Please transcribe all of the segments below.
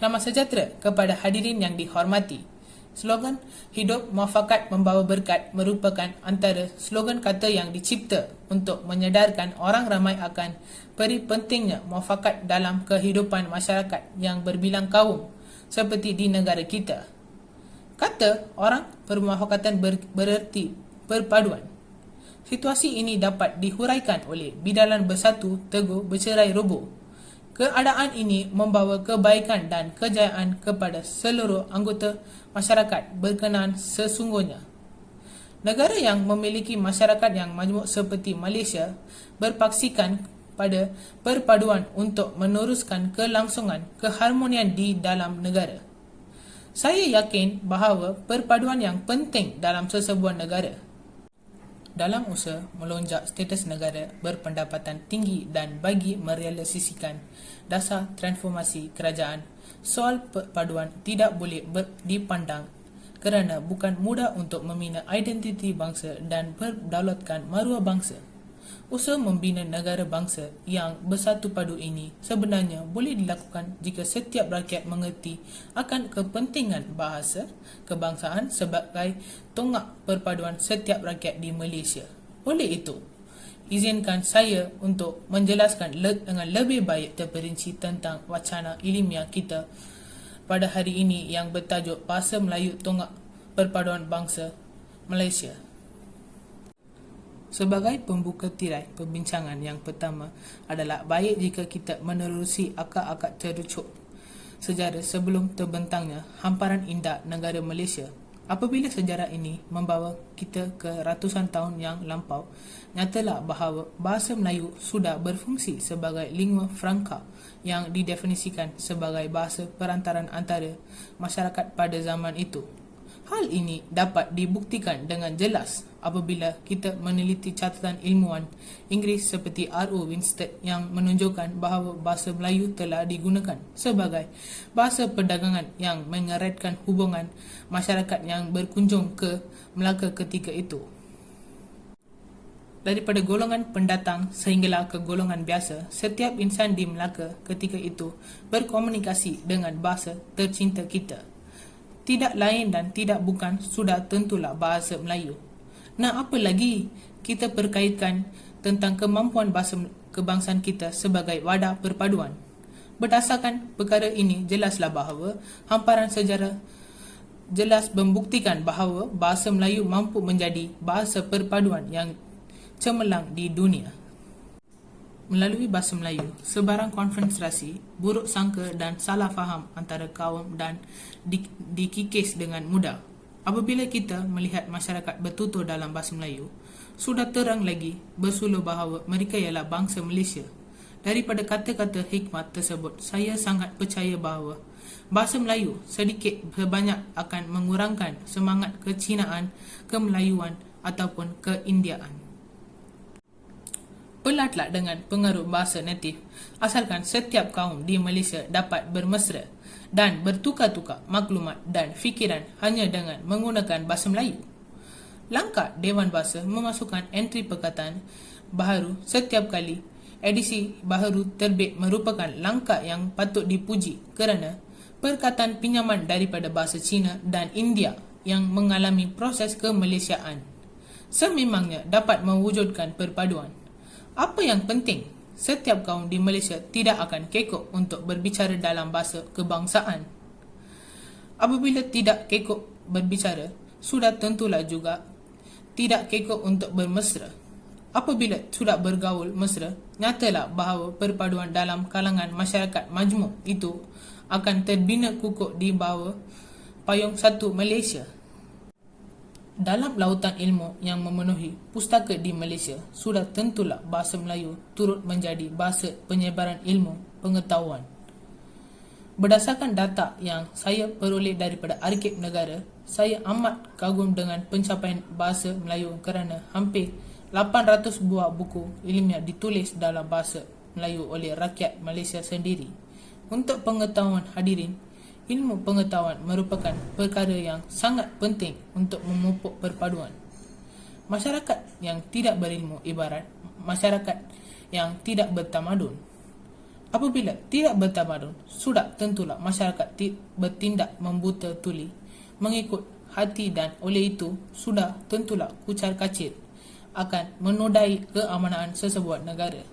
Selamat sejahtera kepada hadirin yang dihormati. Slogan Hidup Muafakat Membawa Berkat merupakan antara slogan kata yang dicipta untuk menyedarkan orang ramai akan peri pentingnya muafakat dalam kehidupan masyarakat yang berbilang kaum seperti di negara kita. Kata orang permuafakatan bererti perpaduan. Situasi ini dapat dihuraikan oleh bidalan bersatu, teguh, bercerai roboh. Keadaan ini membawa kebaikan dan kejayaan kepada seluruh anggota masyarakat berkenaan sesungguhnya. Negara yang memiliki masyarakat yang majmuk seperti Malaysia berpaksikan pada perpaduan untuk meneruskan kelangsungan keharmonian di dalam negara. Saya yakin bahawa perpaduan yang penting dalam sesebuah negara. Dalam usaha melonjak status negara berpendapatan tinggi dan bagi merealisasikan dasar transformasi kerajaan, soal perpaduan tidak boleh dipandang kerana bukan mudah untuk membina identiti bangsa dan berdaulatkan maruah bangsa. Usaha membina negara bangsa yang bersatu padu ini sebenarnya boleh dilakukan jika setiap rakyat mengerti akan kepentingan bahasa kebangsaan sebagai tonggak perpaduan setiap rakyat di Malaysia. Oleh itu, izinkan saya untuk menjelaskan dengan lebih baik terperinci tentang wacana ilmiah kita pada hari ini yang bertajuk Bahasa Melayu Tonggak Perpaduan Bangsa Malaysia. Sebagai pembuka tirai perbincangan yang pertama adalah baik jika kita menerusi akar-akar terucuk sejarah sebelum terbentangnya hamparan indah negara Malaysia. Apabila sejarah ini membawa kita ke ratusan tahun yang lampau, nyatalah bahawa bahasa Melayu sudah berfungsi sebagai lingua franca yang didefinisikan sebagai bahasa perantaran antara masyarakat pada zaman itu. Hal ini dapat dibuktikan dengan jelas apabila kita meneliti catatan ilmuwan Inggeris seperti R.O. Winstead yang menunjukkan bahawa bahasa Melayu telah digunakan sebagai bahasa perdagangan yang mengeratkan hubungan masyarakat yang berkunjung ke Melaka ketika itu. Daripada golongan pendatang sehinggalah ke golongan biasa, setiap insan di Melaka ketika itu berkomunikasi dengan bahasa tercinta kita. Tidak lain dan tidak bukan sudah tentulah bahasa Melayu. Nah, apa lagi kita perkaitkan tentang kemampuan bahasa kebangsaan kita sebagai wadah perpaduan. Berdasarkan perkara ini, jelaslah bahawa hamparan sejarah jelas membuktikan bahawa bahasa Melayu mampu menjadi bahasa perpaduan yang cemerlang di dunia. Melalui bahasa Melayu, sebarang konfrontasi, buruk sangka dan salah faham antara kaum dan dikikis dengan mudah. Apabila kita melihat masyarakat bertutur dalam bahasa Melayu, sudah terang lagi bersuluh bahawa mereka ialah bangsa Malaysia. Daripada kata-kata hikmat tersebut, saya sangat percaya bahawa bahasa Melayu sedikit sebanyak akan mengurangkan semangat kecinaan, kemelayuan ataupun keindiaan. Pelatlah dengan pengaruh bahasa natif, asalkan setiap kaum di Malaysia dapat bermesra dan bertukar-tukar maklumat dan fikiran hanya dengan menggunakan bahasa Melayu. Langkah Dewan Bahasa memasukkan entry perkataan baharu setiap kali edisi baharu terbit merupakan langkah yang patut dipuji kerana perkataan pinjaman daripada bahasa Cina dan India yang mengalami proses kemalaysiaan sememangnya dapat mewujudkan perpaduan. Apa yang penting, setiap kaum di Malaysia tidak akan kekok untuk berbicara dalam bahasa kebangsaan. Apabila tidak kekok berbicara, sudah tentulah juga tidak kekok untuk bermesra. Apabila sudah bergaul mesra, nyatalah bahawa perpaduan dalam kalangan masyarakat majmuk itu akan terbina kukuh di bawah payung satu Malaysia. Dalam lautan ilmu yang memenuhi pustaka di Malaysia, sudah tentulah bahasa Melayu turut menjadi bahasa penyebaran ilmu pengetahuan. Berdasarkan data yang saya peroleh daripada Arkib Negara, saya amat kagum dengan pencapaian bahasa Melayu kerana hampir 800 buah buku ilmiah ditulis dalam bahasa Melayu oleh rakyat Malaysia sendiri. Untuk pengetahuan hadirin, ilmu pengetahuan merupakan perkara yang sangat penting untuk memupuk perpaduan. Masyarakat yang tidak berilmu ibarat masyarakat yang tidak bertamadun. Apabila tidak bertamadun, sudah tentulah masyarakat bertindak membuta tuli mengikut hati dan oleh itu sudah tentulah kucar kacir akan menodai keamanan sesebuah negara.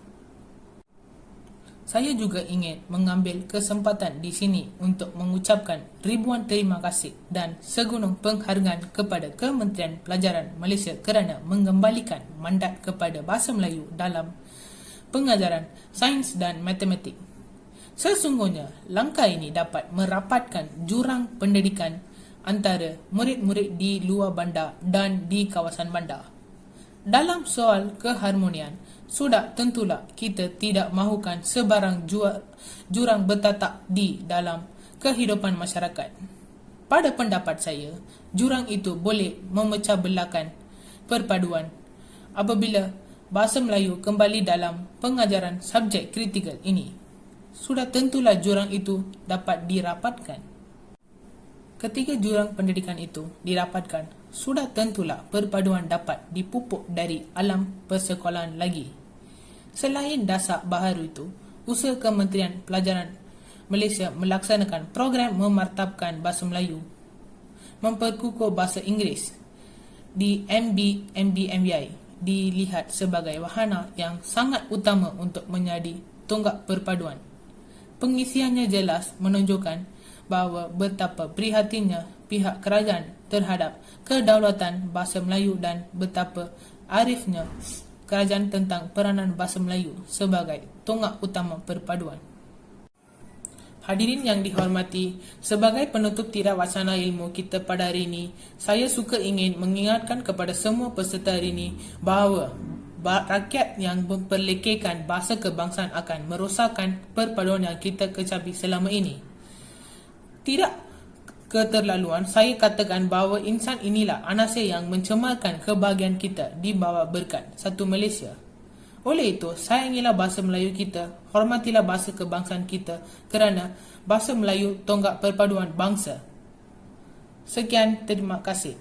Saya juga ingin mengambil kesempatan di sini untuk mengucapkan ribuan terima kasih dan segunung penghargaan kepada Kementerian Pelajaran Malaysia kerana mengembalikan mandat kepada Bahasa Melayu dalam pengajaran sains dan matematik. Sesungguhnya, langkah ini dapat merapatkan jurang pendidikan antara murid-murid di luar bandar dan di kawasan bandar. Dalam soal keharmonian, sudah tentulah kita tidak mahukan sebarang jurang bertatak di dalam kehidupan masyarakat. Pada pendapat saya, jurang itu boleh memecah belahkan perpaduan apabila Bahasa Melayu kembali dalam pengajaran subjek kritikal ini. Sudah tentulah jurang itu dapat dirapatkan. Ketika jurang pendidikan itu dirapatkan, sudah tentulah perpaduan dapat dipupuk dari alam persekolahan lagi. Selain dasar baharu itu, usaha Kementerian Pelajaran Malaysia melaksanakan program memartabkan Bahasa Melayu, memperkukuh Bahasa Inggeris di MBMI dilihat sebagai wahana yang sangat utama untuk menjadi tonggak perpaduan. Pengisiannya jelas menunjukkan bahawa betapa prihatinnya pihak kerajaan terhadap kedaulatan Bahasa Melayu dan betapa arifnya kerajaan tentang peranan Bahasa Melayu sebagai tonggak utama perpaduan. Hadirin yang dihormati, sebagai penutup tirawaksana ilmu kita pada hari ini, saya suka ingin mengingatkan kepada semua peserta hari ini bahawa rakyat yang memperlekehkan bahasa kebangsaan akan merosakkan perpaduan yang kita kecapi selama ini. Tidak keterlaluan saya katakan bahawa insan inilah anasir yang mencemarkan kebahagiaan kita di bawah berkat satu Malaysia. Oleh itu, sayangilah bahasa Melayu kita, hormatilah bahasa kebangsaan kita kerana bahasa Melayu tonggak perpaduan bangsa. Sekian, terima kasih.